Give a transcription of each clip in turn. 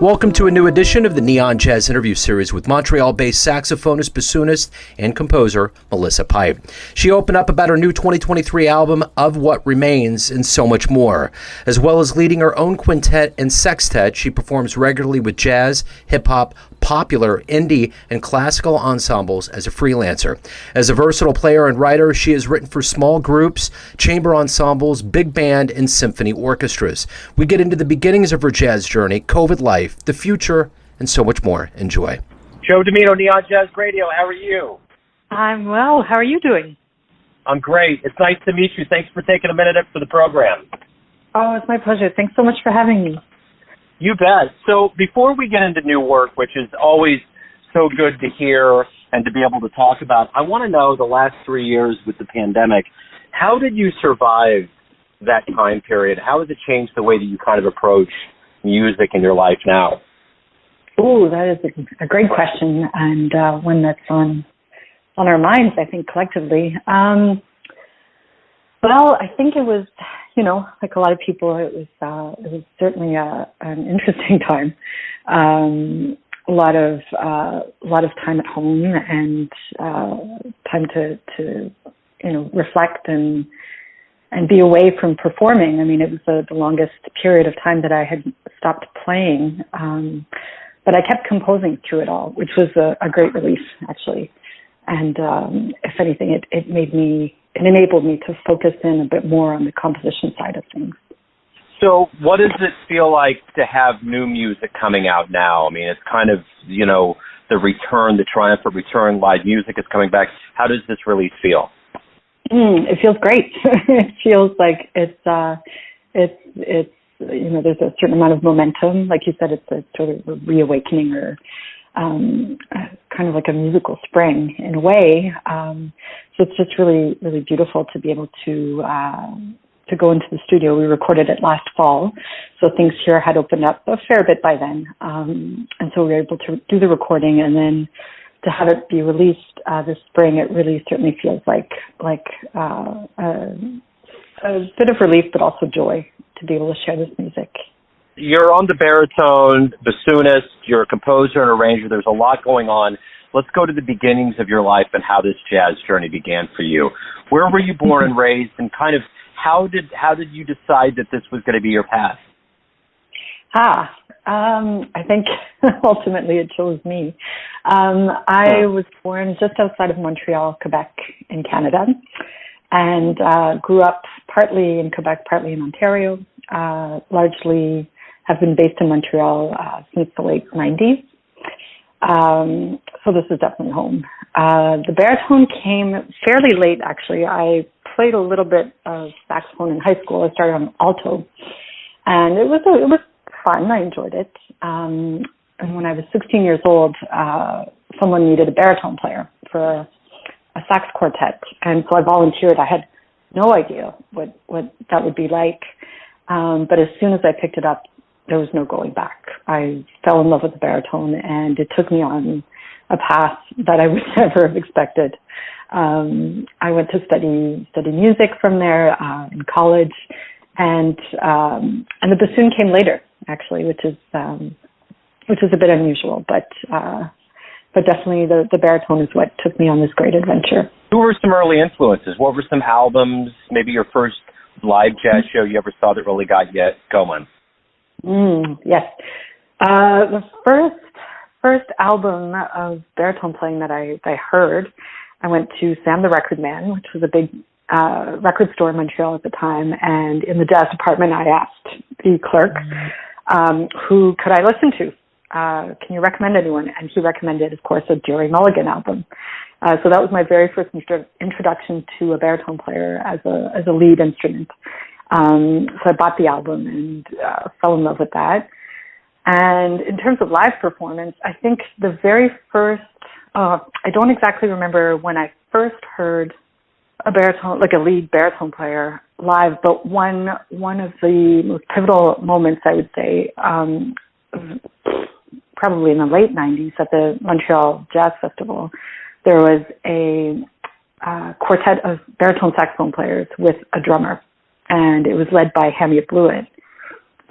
Welcome to a new edition of the Neon Jazz Interview Series with Montreal-based saxophonist, bassoonist, and composer Melissa Pipe. She opened up about her new 2023 album, Of What Remains, and so much more. As well as leading her own quintet and sextet, she performs regularly with jazz, hip-hop, popular, indie, and classical ensembles as a freelancer. As a versatile player and writer, she has written for small groups, chamber ensembles, big band, and symphony orchestras. We get into the beginnings of her jazz journey, COVID life, the future, and so much more. Enjoy. Joe Domino, Neon Jazz Radio. How are you? I'm well. How are you doing? I'm great. It's nice to meet you. Thanks for taking a minute up for the program. Oh, it's my pleasure. Thanks so much for having me. You bet. So before we get into new work, which is always so good to hear and to be able to talk about, I want to know the last 3 years with the pandemic, how did you survive that time period? How has it changed the way that you kind of approach music in your life now? Oh, that is a great question, and one that's on our minds, I think, collectively. Well, I think it was, like a lot of people, it was certainly an interesting time. A lot of time at home and time to reflect and be away from performing. I mean, it was the longest period of time that I had stopped playing, but I kept composing through it all, which was a great relief, actually. And if anything, it enabled me to focus in a bit more on the composition side of things. So what does it feel like to have new music coming out now? I mean, it's kind of, the return, the triumphant return, live music is coming back. How does this release feel? It feels great. It feels like it's there's a certain amount of momentum. Like you said, it's a sort of a reawakening or kind of like a musical spring in a way. So it's just really, really beautiful to be able to go into the studio. We recorded it last fall, so things here had opened up a fair bit by then. And so we were able to do the recording, and then to have it be released this spring, it really certainly feels like a bit of relief, but also joy to be able to share this music. You're on the baritone, bassoonist, you're a composer and arranger. There's a lot going on. Let's go to the beginnings of your life and how this jazz journey began for you. Where were you born and raised, and kind of how did you decide that this was going to be your path? I think ultimately it chose me. I was born just outside of Montreal, Quebec, in Canada, and grew up partly in Quebec, partly in Ontario. Largely have been based in Montreal since the late 90s. So this is definitely home. The baritone came fairly late, actually. I played a little bit of saxophone in high school. I started on alto, and it was fun. I enjoyed it. And when I was 16 years old, someone needed a baritone player for a sax quartet, and so I volunteered. I had no idea what that would be like, but as soon as I picked it up, there was no going back. I fell in love with the baritone, and it took me on a path that I would never have expected. I went to study music from there in college, and the bassoon came later, actually, which is a bit unusual, but definitely the baritone is what took me on this great adventure. Who were some early influences? What were some albums, maybe your first live jazz show you ever saw that really got you going? Yes. The first album of baritone playing that I heard, I went to Sam the Record Man, which was a big record store in Montreal at the time, and in the jazz department I asked the clerk, who could I listen to? Can you recommend anyone? And he recommended, of course, a Jerry Mulligan album. So that was my very first introduction to a baritone player as a lead instrument. So I bought the album and fell in love with that. And in terms of live performance, I think the very first, I don't exactly remember when I first heard a baritone, like a lead baritone player live, but one of the most pivotal moments, I would say, probably in the late 90s at the Montreal Jazz Festival, there was a quartet of baritone saxophone players with a drummer, and it was led by Hammy Blewett.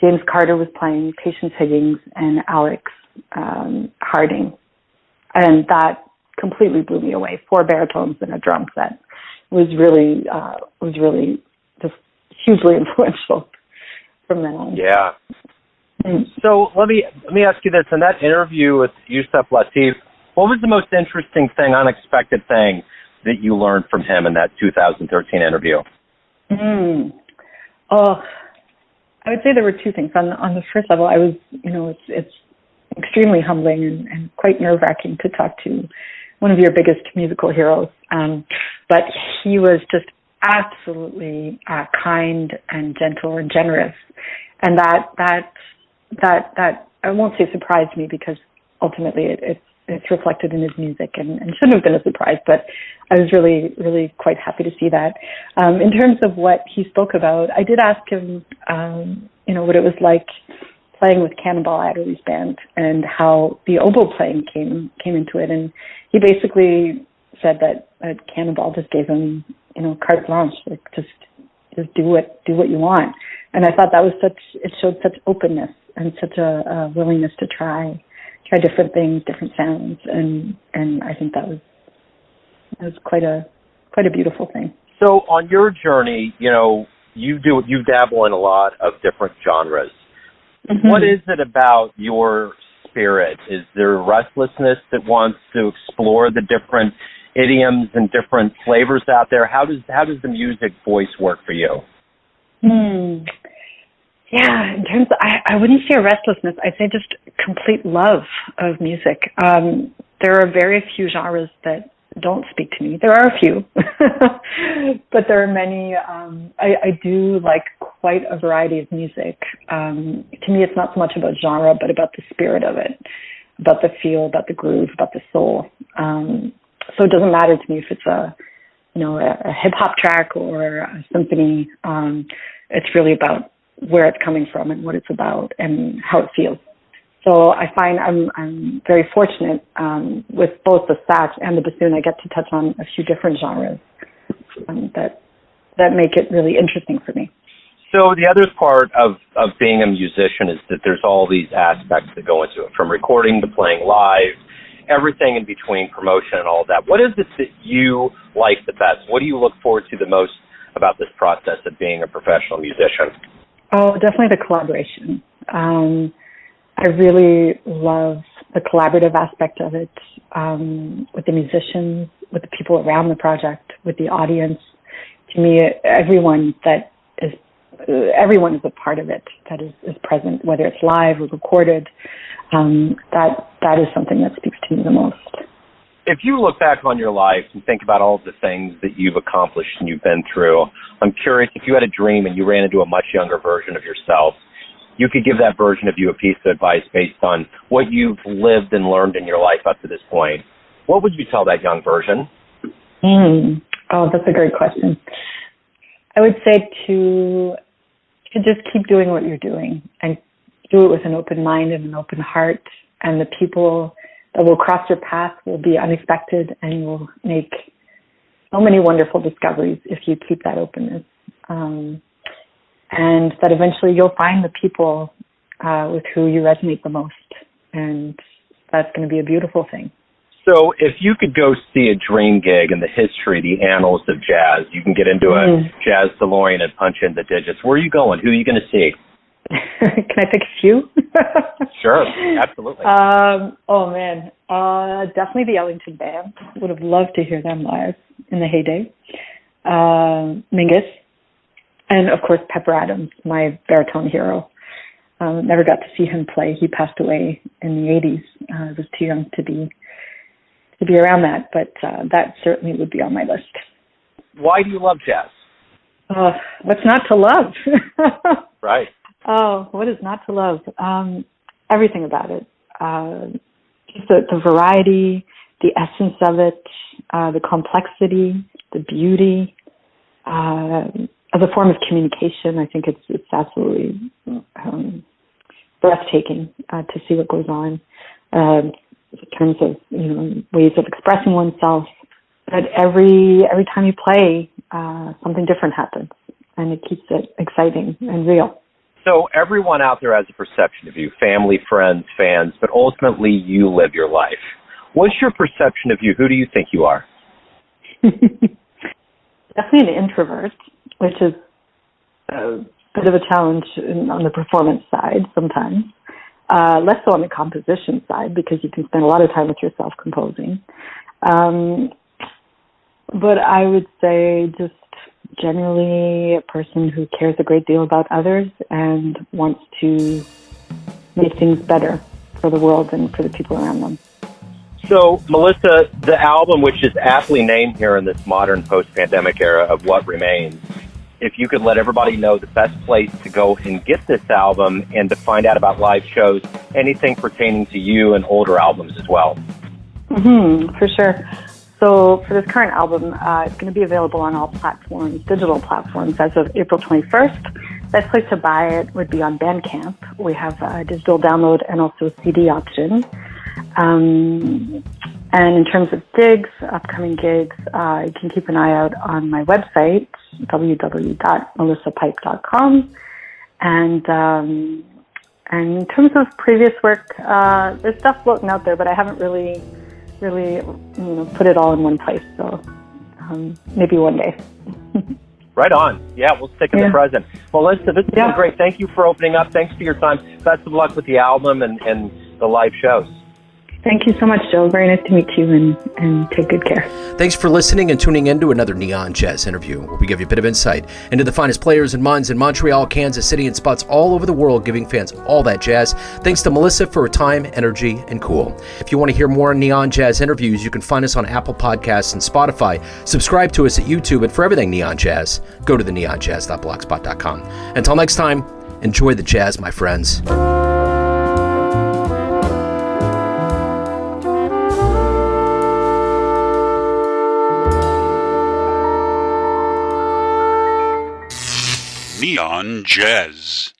James Carter was playing, Patience Higgins, and Alex Harding. And that completely blew me away. 4 baritones and a drum set was really just hugely influential from then on. Yeah. So let me ask you this. In that interview with Yusuf Lateef, what was the most interesting thing, unexpected thing that you learned from him in that 2013 interview? Oh, I would say there were 2 things. On the first level, I was, it's extremely humbling and quite nerve-wracking to talk to one of your biggest musical heroes. But he was just absolutely kind and gentle and generous. And that I won't say surprised me, because ultimately it's reflected in his music and shouldn't have been a surprise, but I was really, really quite happy to see that. In terms of what he spoke about, I did ask him, what it was like playing with Cannonball Adderley's band and how the oboe playing came into it. And he basically said that Cannonball just gave him, carte blanche, like just do what you want. And I thought that was it showed such openness and such a willingness to try different things, different sounds, and I think that was quite a beautiful thing. So on your journey, you dabble in a lot of different genres. Mm-hmm. What is it about your spirit? Is there restlessness that wants to explore the different idioms and different flavors out there? How does the music voice work for you? Yeah, in terms of, I wouldn't say a restlessness. I'd say just complete love of music. There are very few genres that don't speak to me. There are a few, but there are many. I do like quite a variety of music. To me, it's not so much about genre, but about the spirit of it, about the feel, about the groove, about the soul. So it doesn't matter to me if it's a hip hop track or a symphony. It's really about where it's coming from and what it's about and how it feels. So I find I'm very fortunate with both the sax and the bassoon. I get to touch on a few different genres that make it really interesting for me. So the other part of being a musician is that there's all these aspects that go into it, from recording to playing live, everything in between, promotion and all of that. What is it that you like the best? What do you look forward to the most about this process of being a professional musician? Oh, definitely the collaboration. I really love the collaborative aspect of it, with the musicians, with the people around the project, with the audience. To me, everyone is a part of it that is present, whether it's live or recorded. That is something that speaks to me the most. If you look back on your life and think about all of the things that you've accomplished and you've been through, I'm curious, if you had a dream and you ran into a much younger version of yourself, you could give that version of you a piece of advice based on what you've lived and learned in your life up to this point. What would you tell that young version? Oh, that's a great question. I would say to just keep doing what you're doing and do it with an open mind and an open heart, and the people that will cross your path will be unexpected, and you will make so many wonderful discoveries if you keep that openness. And that eventually you'll find the people with who you resonate the most, and that's going to be a beautiful thing. So if you could go see a dream gig in the history, the annals of jazz, you can get into a jazz DeLorean and punch in the digits. Where are you going? Who are you going to see? Can I pick a few? Sure, absolutely. Oh, man. Definitely the Ellington Band. Would have loved to hear them live in the heyday. Mingus. And, of course, Pepper Adams, my baritone hero. Never got to see him play. He passed away in the 80s. I was too young to be around that, but that certainly would be on my list. Why do you love jazz? What's not to love? Right. Oh, what is not to love? Everything about it. Just the variety, the essence of it, the complexity, the beauty. As a form of communication, I think it's absolutely breathtaking to see what goes on in terms of ways of expressing oneself. But every time you play, something different happens, and it keeps it exciting and real. So everyone out there has a perception of you, family, friends, fans, but ultimately you live your life. What's your perception of you? Who do you think you are? Definitely an introvert, which is a bit of a challenge on the performance side sometimes. Less so on the composition side because you can spend a lot of time with yourself composing. But I would say just generally a person who cares a great deal about others and wants to make things better for the world and for the people around them. So, Melissa, the album, which is aptly named here in this modern post-pandemic era of What Remains, if you could let everybody know the best place to go and get this album and to find out about live shows, anything pertaining to you and older albums as well. For sure. So for this current album, it's going to be available on all platforms, digital platforms, as of April 21st. Best place to buy it would be on Bandcamp. We have a digital download and also a CD option. And in terms of gigs, upcoming gigs, you can keep an eye out on my website, www.melissapipe.com. And in terms of previous work, there's stuff floating out there, but I haven't really put it all in one place. So maybe one day. Right on. Yeah, we'll stick in the present. Melissa, this has been great. Thank you for opening up. Thanks for your time. Best of luck with the album and the live shows. Thank you so much, Joe. Very nice to meet you, and take good care. Thanks for listening and tuning in to another Neon Jazz interview, where we give you a bit of insight into the finest players and minds in Montreal, Kansas City, and spots all over the world, giving fans all that jazz. Thanks to Melissa for her time, energy, and cool. If you want to hear more Neon Jazz interviews, you can find us on Apple Podcasts and Spotify. Subscribe to us at YouTube, and for everything Neon Jazz, go to theneonjazz.blogspot.com. Until next time, enjoy the jazz, my friends. Neon Jazz.